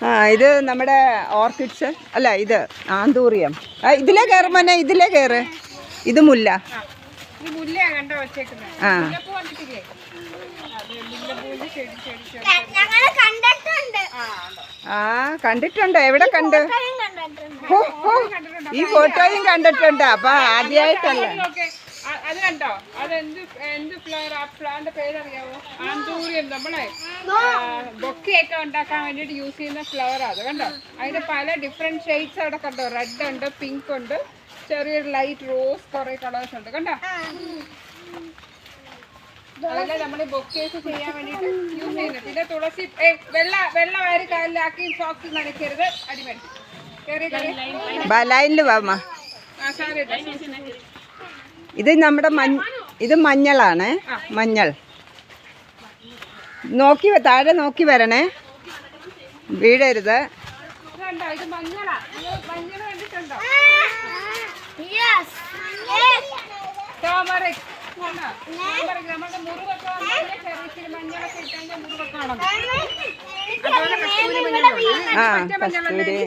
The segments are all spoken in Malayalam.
ആ ഇത് നമ്മുടെ ഓർക്കിഡ്സ് അല്ല, ഇത് ആന്തൂറിയം. ഇതിലേ കയറും മോനെ, ഇതിലേ കയറ്. ഇത് മുല്ല. ആ ആ കണ്ടിട്ടുണ്ട്. എവിടെ കണ്ട്? ഈ ഫോട്ടോയും കണ്ടിട്ടുണ്ട്. അപ്പൊ ആദ്യമായിട്ടല്ല. അത് കണ്ടോ? അതെന്ത് ഫ്ലവർ? ആ പ്ലാന്റ് പേരറിയാവോ? ആന്തൂറിയം. നമ്മളെ ബൊക്കെയൊക്കെ ഉണ്ടാക്കാൻ വേണ്ടിട്ട് യൂസ് ചെയ്യുന്ന ഫ്ലവർ. അത് കണ്ടോ? അതിന്റെ പല ഡിഫറെന്റ് ഷെയ്ഡ്സ് അവിടെ കണ്ടോ? റെഡ് ഉണ്ട്, പിങ്ക് ഉണ്ട്, ചെറിയൊരു ലൈറ്റ് റോസ്, കുറെ കളേഴ്സ് ഉണ്ട്. കണ്ടോ? അതല്ലേ നമ്മൾ ബൊക്കേസ് ചെയ്യാൻ വേണ്ടിട്ട് യൂസ് ചെയ്യുന്നത്. പിന്നെ തുളസി വെള്ള വയറ് കാലിലാക്കി സോക്സ് നനയ്ക്കരുത്. അടിമടി ലൈനില് വാമ. ഇത് നമ്മുടെ ഇത് മഞ്ഞളാണ്. മഞ്ഞൾ നോക്കി താഴെ നോക്കി വരണേ, വീഴരുത്. കസ്തൂരി.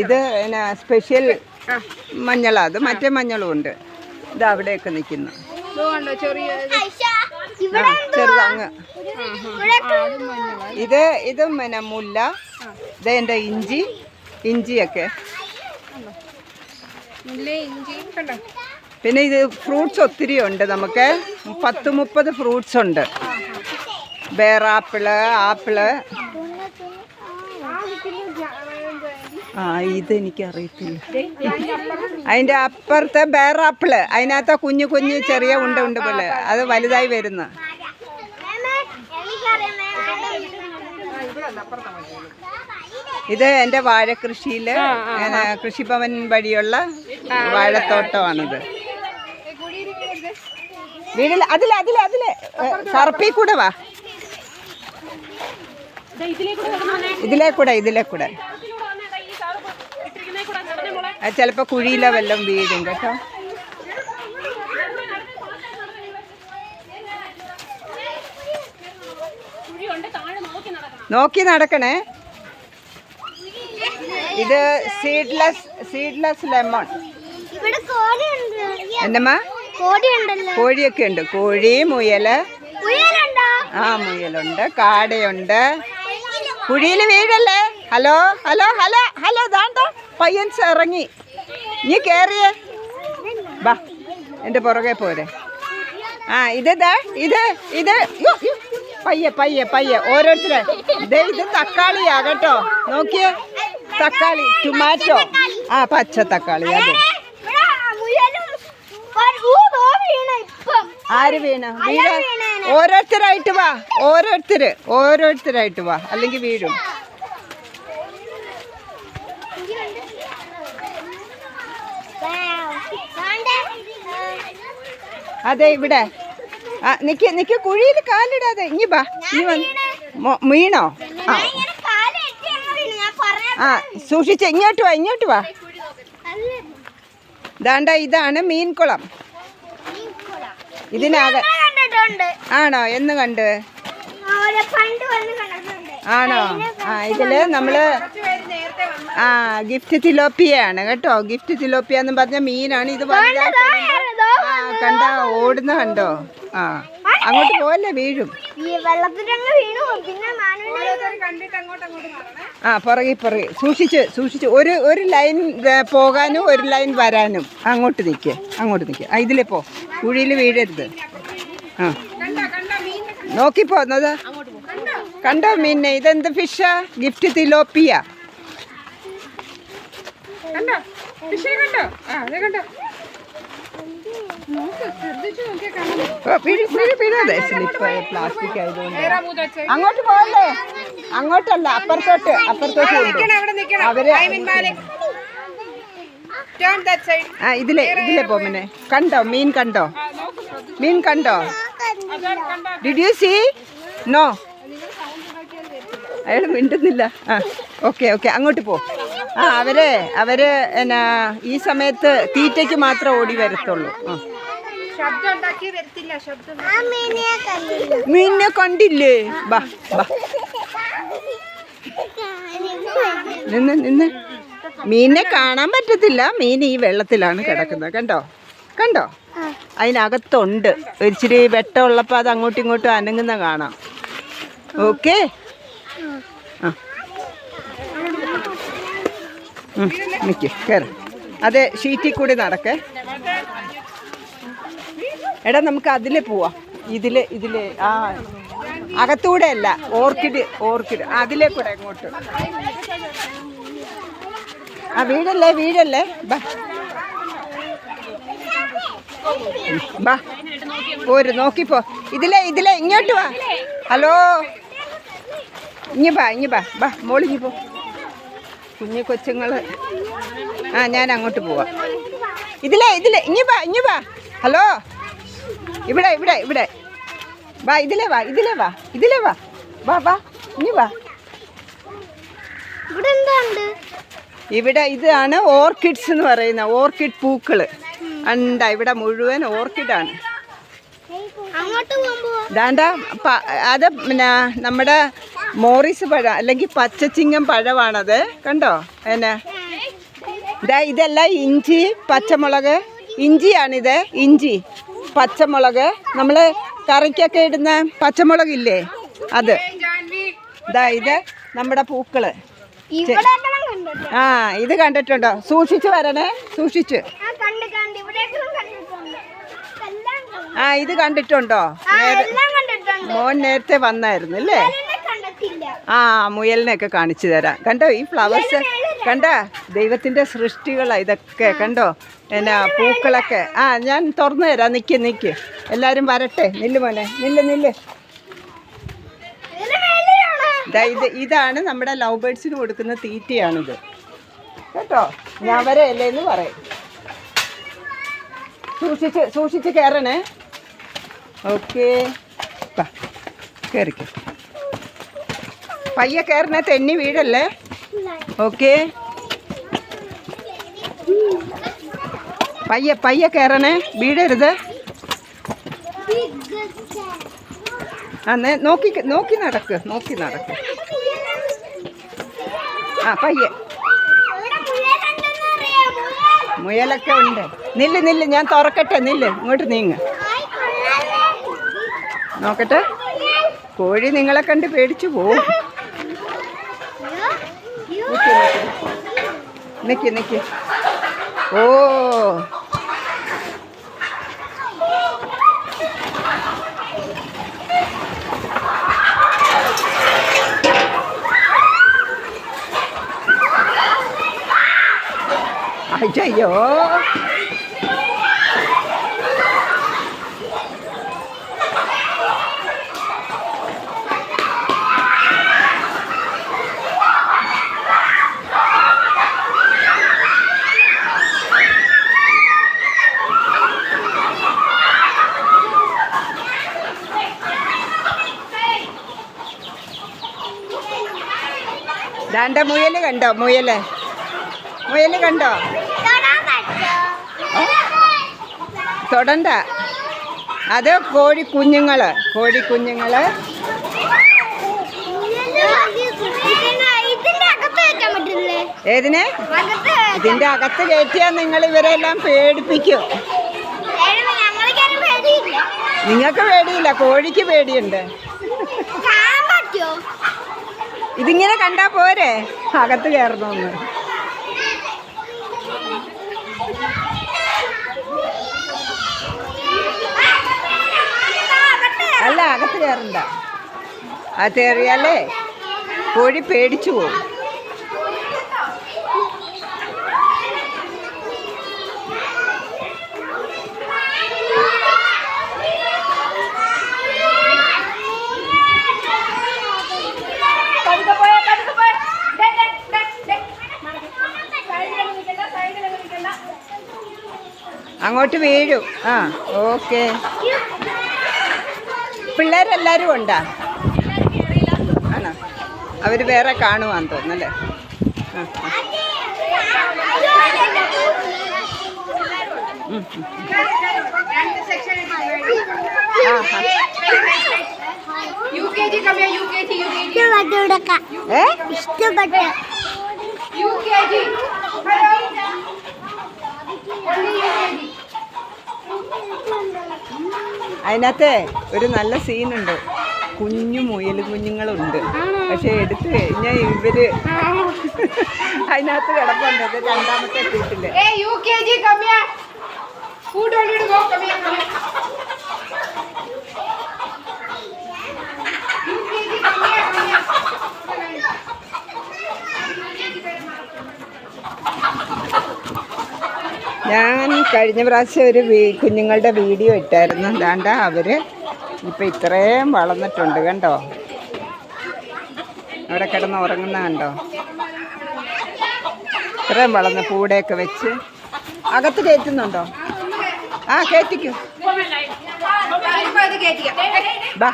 ഇത് സ്പെഷ്യൽ മഞ്ഞളാ. അത് മറ്റേ മഞ്ഞളും ഉണ്ട്. ഇത് അവിടെയൊക്കെ നിൽക്കുന്നു. ചെറുതങ്ങ്. ഇതും പിന്നെ മുല്ല. ഇത് എൻ്റെ ഇഞ്ചിയൊക്കെ. പിന്നെ ഇത് ഫ്രൂട്ട്സ് ഒത്തിരി ഉണ്ട്. നമുക്ക് 10-30 ഫ്രൂട്ട്സ് ഉണ്ട്. ബേറാപ്പിള്, ആപ്പിള്. ഇതെനിക്കറിയത്തില്ല. അതിൻ്റെ അപ്പുറത്തെ ബേറാപ്പിള്, അതിനകത്ത് കുഞ്ഞു കുഞ്ഞു ചെറിയ ഉണ്ട് പോലെ. അത് വലുതായി വരുന്ന. ഇത് എൻ്റെ വാഴക്കൃഷിയിൽ കൃഷിഭവൻ വഴിയുള്ള വാഴത്തോട്ടമാണിത്. വീടിൽ അതിലെ കറുപ്പി കൂടെ വാ. ഇതിലേ കൂടെ ചിലപ്പോ കുഴിയില വല്ലതും വീഴും കേട്ടോ. നോക്കി നടക്കണേ. ഇത് സീഡ്ലെസ് ലെമൺ. എന്നമ്മാ? കോഴിയൊക്കെ ഉണ്ട്. കോഴി, മുയല്. മുയലുണ്ട്, കാടയുണ്ട്. കുഴിയിൽ വീഴല്ലേ. ഹലോ ദാണ്ട പയ്യൻസ് ഇറങ്ങി. നീ കേറിയേ ബാ, എൻ്റെ പുറകെ പോരെ. ഇത് പയ്യെ ഓരോരുത്തരെ. ഇത് തക്കാളിയാ കേട്ടോ. നോക്കിയേ, തക്കാളി, ടൊമാറ്റോ. പച്ച തക്കാളി. അത് ആര് വീണ? ഓരോരുത്തരായിട്ട് വാ. ഓരോരുത്തരായിട്ട് വാ, അല്ലെങ്കിൽ വീഴും. അതെ ഇവിടെ നിക്ക് കുഴിയിൽ കാലിടാതെ. ഇനി വാ. വീണോ? സൂക്ഷിച്ച്. ഇങ്ങോട്ട് വാ. ദാണ്ട ഇതാണ് മീൻകുളം. ഇതിനാകെ ആണോ? എന്ന് കണ്ട്? ആണോ? ഇതില് നമ്മള് ഗിഫ്റ്റ് തിലോപ്പിയാണ് കേട്ടോ. ഗിഫ്റ്റ് തിലോപ്പിയ എന്ന് പറഞ്ഞ മീനാണ്. ഇത് കണ്ട ഓടുന്ന കണ്ടോ? അങ്ങോട്ട് പോവല്ലേ, വീഴും. പുറകെ സൂക്ഷിച്ച്. ഒരു ലൈൻ പോകാനും ഒരു ലൈൻ വരാനും. അങ്ങോട്ട് നിൽക്കുക. ഇതിലേ പോ. കുഴിയിൽ വീഴരുത്. നോക്കിപ്പോന്നത് കണ്ടോ മീനെ? ഇതെന്ത് ഫിഷാ? Gift tilapia. പ്ലാസ്റ്റിക് ആയതുകൊണ്ട് അങ്ങോട്ട് പോകല്ലേ. അങ്ങോട്ടല്ല, അപ്പുറത്തോട്ട് അവര്. ഇതിലേ പോ മോനെ. കണ്ടോ മീൻ? കണ്ടോ? Did you see? നോ. അയാൾ മിണ്ടുന്നില്ല. ഓക്കെ അങ്ങോട്ട് പോ. അവര് എന്നാ ഈ സമയത്ത് തീറ്റയ്ക്ക് മാത്രം ഓടി വരത്തുള്ളൂ. മീനിനെ കണ്ടില്ലേ? ബാ നിന്ന് നിന്ന്. മീനിനെ കാണാൻ പറ്റത്തില്ല, മീൻ ഈ വെള്ളത്തിലാണ് കിടക്കുന്നത്. കണ്ടോ കണ്ടോ, അതിനകത്തുണ്ട്. ഇച്ചിരി വെട്ടമുള്ളപ്പോൾ അത് അങ്ങോട്ടും ഇങ്ങോട്ടും അനങ്ങുന്ന കാണാം. ഓക്കെ, ആ നിൽക്ക്, കയറി. അതെ, ഷീറ്റിൽ കൂടി നടക്കേ. എടാ നമുക്ക് അതിലേ പോവാം. ഇതിലെ ആ അകത്തൂടെ അല്ല, ഓർക്കിഡ് അതിലേ കൂടെ അങ്ങോട്ട്. ആ വീടല്ലേ ബാ ബാ, പോര്, നോക്കിപ്പോ. ഇതിലെ ഇങ്ങോട്ട് വാ. ഹലോ, ഇങ്ങി ബാ ബാ, മോളിങ്ങി പോ. കുഞ്ഞു കൊച്ചുങ്ങള്. ആ ഞാൻ അങ്ങോട്ട് പോവാ. ഇതിലെ ഇങ്ങി ബാ. ഹലോ, ഇവിടെ വാ, ഇതിലേ വാ വാ ഇനി വാ. ഇവിടെ ഇതാണ് ഓർക്കിഡ്സ് എന്ന് പറയുന്ന ഓർക്കിഡ് പൂക്കള്. അണ്ടാ, ഇവിടെ മുഴുവൻ ഓർക്കിഡാണ്. ദാണ്ട അത് പിന്നെ നമ്മുടെ മോറിസ് പഴം അല്ലെങ്കിൽ പച്ചച്ചിങ്ങം പഴമാണത്. കണ്ടോ എന്നെ. ഇതെല്ലാം ഇഞ്ചി, പച്ചമുളക്. ഇഞ്ചിയാണിത്, ഇഞ്ചി, പച്ചമുളക്. നമ്മൾ കറിക്കൊക്കെ ഇടുന്ന പച്ചമുളകില്ലേ, അത്. ഇത് നമ്മുടെ പൂക്കള്. ആ ഇത് കണ്ടിട്ടുണ്ടോ? സൂക്ഷിച്ച് വരണേ, സൂക്ഷിച്ച്. ആ ഇത് കണ്ടിട്ടുണ്ടോ? മോൻ നേരത്തെ വന്നായിരുന്നു അല്ലേ? ആ മുയലിനെയൊക്കെ കാണിച്ചു തരാം. കണ്ടോ ഈ ഫ്ലവേഴ്സ്? കണ്ട ദൈവത്തിൻ്റെ സൃഷ്ടികളാണ് ഇതൊക്കെ. കണ്ടോ എന്നാ പൂക്കളൊക്കെ. ആ ഞാൻ തുറന്നു തരാം. നിൽക്ക് എല്ലാവരും വരട്ടെ. നില്ല് മോനെ, നില്ല്. ഇതാണ് നമ്മുടെ ലവ് ബേർഡ്സിന് കൊടുക്കുന്ന തീറ്റയാണിത് കേട്ടോ. ഞവരല്ലേന്ന് പറയും. സൂക്ഷിച്ച് കയറണേ. ഓക്കെ, കയറിക്കോ. പയ്യെ കയറണേ, തെന്നി വീടല്ലേ. ഓക്കെ, പയ്യെ കയറണേ, വീടരുത്. ആ നോക്കി നടക്ക്. ആ പയ്യെ. മുയലൊക്കെ ഉണ്ട്. നില്ല് ഞാൻ തുറക്കട്ടെ. ഇങ്ങോട്ട് നീങ്ങ്. നോക്കട്ടെ. കോഴി നിങ്ങളെ കണ്ട് പേടിച്ചു പോവും. നിക്ക്. ഓ അയ്യോ, ദാണ്ട മുയല് കണ്ടോ? മുയല് കണ്ടോ? തൊടണ്ട, അത് കോഴിക്കുഞ്ഞുങ്ങള്. ഏതിനെ? ഇതിന്റെ അകത്ത് കയറ്റിയാൽ നിങ്ങൾ ഇവരെല്ലാം പേടിപ്പിക്കും. നിങ്ങൾക്ക് പേടിയില്ല, കോഴിക്ക് പേടിയുണ്ട്. ഇതിങ്ങനെ കണ്ടാ പോരെ അകത്ത് കയറണമെന്ന്? അല്ല, അകത്ത് കയറണ്ട. അത് കയറിയാലേ കോഴി പേടിച്ചു പോകും. അങ്ങോട്ട് വീഴും. ആ ഓക്കെ. പിള്ളേരെല്ലാവരും ഉണ്ടാ? ആണോ? അവർ വേറെ കാണുവാന്ന് തോന്നുന്നല്ലേ? UKG. Hello. Only UKG. അതിനകത്തെ ഒരു നല്ല സീനുണ്ട്. കുഞ്ഞു മുയൽ കുഞ്ഞുങ്ങളുണ്ട്. പക്ഷെ എടുത്തു കഴിഞ്ഞാൽ ഇവര് അതിനകത്ത് കിടപ്പുണ്ട്. ഇത് രണ്ടാമത്തെ എത്തിയിട്ടില്ല. Hey UKG, come here. Who told you to go? Come here, come here. UKG, come here, come here. ഞാൻ കഴിഞ്ഞ പ്രാവശ്യം ഒരു കുഞ്ഞുങ്ങളുടെ വീഡിയോ ഇട്ടായിരുന്നു. ദാണ്ട അവര് ഇപ്പം ഇത്രയും വളർന്നിട്ടുണ്ട് കണ്ടോ. അവിടെ കിടന്ന് ഉറങ്ങുന്ന കണ്ടോ. ഇത്രയും വളർന്ന പൂടെയൊക്കെ വെച്ച് അകത്ത് കയറ്റുന്നുണ്ടോ? ആ കയറ്റിക്കൂ. ബാ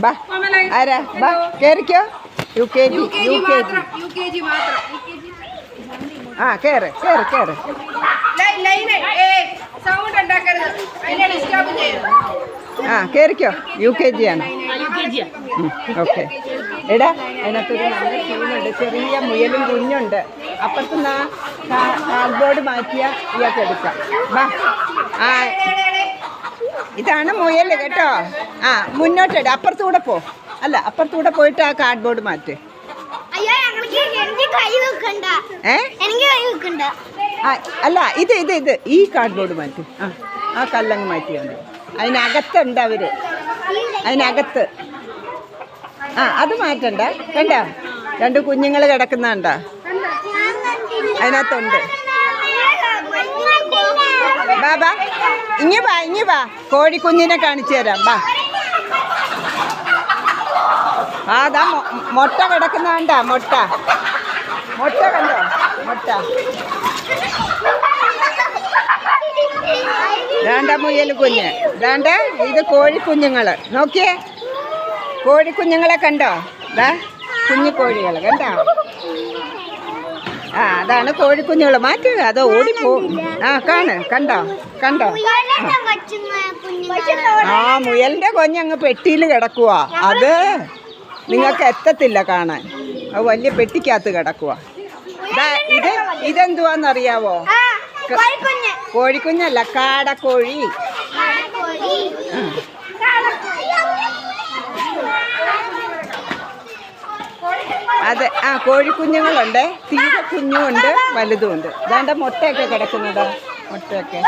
ബാ ആരാ ബാ കയറിക്കോ. UKG. ആ കേറ് കേറ് കേറ്. ആ കയറിക്കോ. UKG ആണ്. ഓക്കെ. എടാ അതിനകത്തൊരു നല്ല സീനുണ്ട്. ചെറിയ മുയലും കുഞ്ഞുണ്ട്. അപ്പുറത്തുനിന്ന് കാർഡ്ബോർഡ് മാറ്റിയ ഇയാൾക്ക് എടുക്കാം. ബാ. ആ ഇതാണ് മുയൽ കേട്ടോ. ആ മുന്നോട്ടിട. അപ്പുറത്തൂടെ പോ. അല്ല അപ്പുറത്തൂടെ പോയിട്ട് ആ കാർഡ്ബോർഡ് മാറ്റ്. അല്ല ഇത് ഇത് ഇത് ഈ കാർഡ്ബോർഡ് മാറ്റി. ആ കല്ലങ്ങ് മാറ്റിയാണ്. അതിനകത്തുണ്ട് അവര്. അതിനകത്ത് അത് മാറ്റണ്ട. കണ്ടോ രണ്ട് കുഞ്ഞുങ്ങൾ കിടക്കുന്നുണ്ട. അതിനകത്തുണ്ട്. ബാ ബാ ഇങ്ങ് വാ ഇങ്ങ് വാ. കോഴിക്കുഞ്ഞിനെ കാണിച്ചു തരാം. ബാ. അതാ മുട്ട കിടക്കുന്നുണ്ട. മുട്ട മുട്ട കണ്ടോ. മുട്ട ദാണ്ട മുയൽ കുഞ്ഞ്. ദാണ്ട ഇത് കോഴിക്കുഞ്ഞുങ്ങള്. നോക്കിയേ കോഴിക്കുഞ്ഞുങ്ങളെ കണ്ടോ. ദാ കുഞ്ഞു കോഴികൾ കണ്ടോ. ആ അതാണ് കോഴിക്കുഞ്ഞുങ്ങൾ. മാറ്റുക. അതോ ഓടിപ്പോവും. ആ കാണ്. കണ്ടോ കണ്ടോ. ആ മുയലിന്റെ കുഞ്ഞങ്ങ് പെട്ടിയിൽ കിടക്കുക. അത് നിങ്ങൾക്ക് എത്തത്തില്ല കാണാൻ. അത് വലിയ പെട്ടിക്കകത്ത് കിടക്കുക. ഇത് ഇതെന്തുവാന്നറിയാവോ? കോഴിക്കുഞ്ഞല്ല, കാടക്കോഴി. അതെ. ആ കോഴിക്കുഞ്ഞുങ്ങളുണ്ട്. തീരെ കുഞ്ഞുമുണ്ട് വലുതുമുണ്ട്. അതാണ്ട് മുട്ടയൊക്കെ കിടക്കുന്നതാ. മുട്ടയൊക്കെ